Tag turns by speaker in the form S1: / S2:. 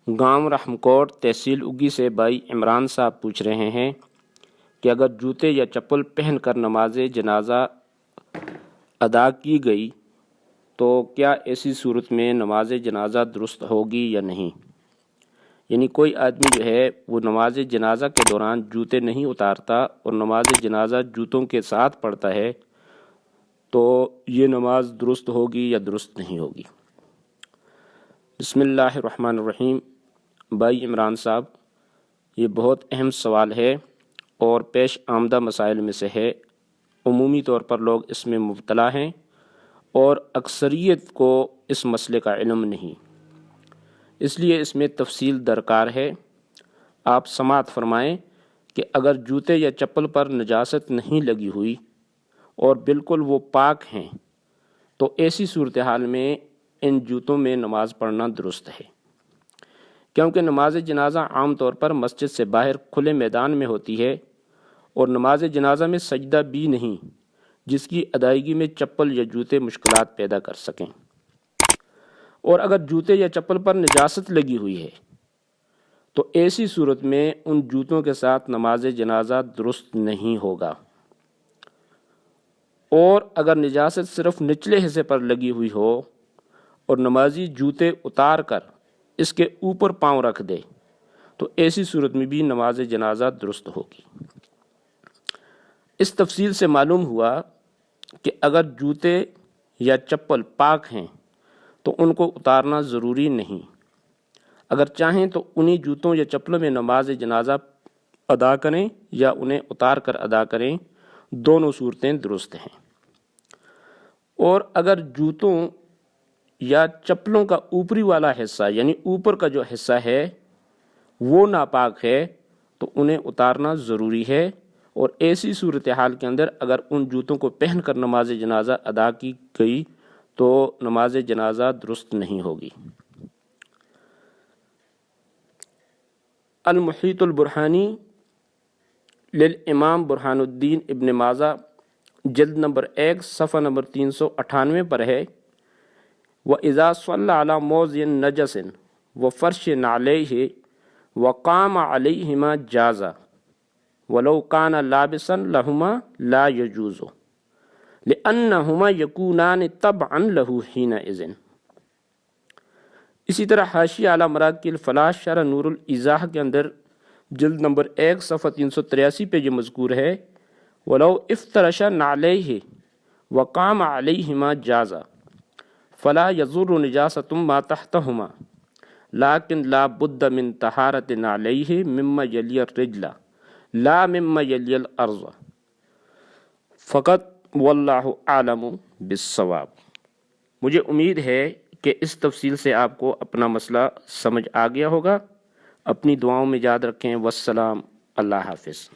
S1: گاؤں رحمکوٹ تحصیل اگی سے بھائی عمران صاحب پوچھ رہے ہیں کہ اگر جوتے یا چپل پہن کر نماز جنازہ ادا کی گئی تو کیا ایسی صورت میں نماز جنازہ درست ہوگی یا نہیں؟ یعنی کوئی آدمی جو ہے وہ نماز جنازہ کے دوران جوتے نہیں اتارتا اور نماز جنازہ جوتوں کے ساتھ پڑھتا ہے تو یہ نماز درست ہوگی یا درست نہیں ہوگی؟ بسم اللہ الرحمن الرحیم۔ بھائی عمران صاحب، یہ بہت اہم سوال ہے اور پیش آمدہ مسائل میں سے ہے۔ عمومی طور پر لوگ اس میں مبتلا ہیں اور اکثریت کو اس مسئلے کا علم نہیں، اس لیے اس میں تفصیل درکار ہے۔ آپ سماعت فرمائیں کہ اگر جوتے یا چپل پر نجاست نہیں لگی ہوئی اور بالکل وہ پاک ہیں تو ایسی صورتحال میں ان جوتوں میں نماز پڑھنا درست ہے، کیونکہ نماز جنازہ عام طور پر مسجد سے باہر کھلے میدان میں ہوتی ہے اور نماز جنازہ میں سجدہ بھی نہیں جس کی ادائیگی میں چپل یا جوتے مشکلات پیدا کر سکیں، اور اگر جوتے یا چپل پر نجاست لگی ہوئی ہے تو ایسی صورت میں ان جوتوں کے ساتھ نماز جنازہ درست نہیں ہوگا، اور اگر نجاست صرف نچلے حصے پر لگی ہوئی ہو اور نمازی جوتے اتار کر اس کے اوپر پاؤں رکھ دے تو ایسی صورت میں بھی نماز جنازہ درست ہوگی۔ اس تفصیل سے معلوم ہوا کہ اگر جوتے یا چپل پاک ہیں تو ان کو اتارنا ضروری نہیں، اگر چاہیں تو انہی جوتوں یا چپلوں میں نماز جنازہ ادا کریں یا انہیں اتار کر ادا کریں، دونوں صورتیں درست ہیں۔ اور اگر جوتوں یا چپلوں کا اوپری والا حصہ یعنی اوپر کا جو حصہ ہے وہ ناپاک ہے تو انہیں اتارنا ضروری ہے، اور ایسی صورتحال کے اندر اگر ان جوتوں کو پہن کر نماز جنازہ ادا کی گئی تو نماز جنازہ درست نہیں ہوگی۔ المحیط البرہانی للامام برہان الدین ابن ماجہ جلد نمبر 1 صفحہ نمبر 398 پر ہے، وَإِذَا صَلَّى عَلَى مَوْضِعٍ نَجَسٍ وَفَرْشٍ عَلَيْهِ وَقَامَ عَلَيْهِمَا جَازَ وَلَوْ كَانَ لَابِسًا لَهُمَا لَا يَجُوزُ لِأَنَّهُمَا يَكُونَانِ تَبْعًا لَهُ حِينَئِذٍ۔ اسی طرح حاشیہ علی مراقی الفلاح شرح نور الایضاح کے اندر جلد نمبر 1 صفحہ 383 پہ یہ مذکور ہے، وَلَوْ اِفْتَرَشَ نَعْلَيْهِ وَقَامَ عَلَيْهِمَا جَازَ فَلَا يَضُرُّ نِجَاسَةٌ مَا تَحْتَهُمَا لَكِنْ لَا بُدَّ مِنْ طَهَارَةٍ عَلَيْهِ مِمَّا يَلِيَ الرِّجْلَ لَا مِمَّا يَلِيَ الْأَرْضَ فقط وَاللَّهُ أَعْلَمُ بِالصَّوَابِ۔ مجھے امید ہے کہ اس تفصیل سے آپ کو اپنا مسئلہ سمجھ آ گیا ہوگا۔ اپنی دعاؤں میں یاد رکھیں۔ والسلام، اللہ حافظ۔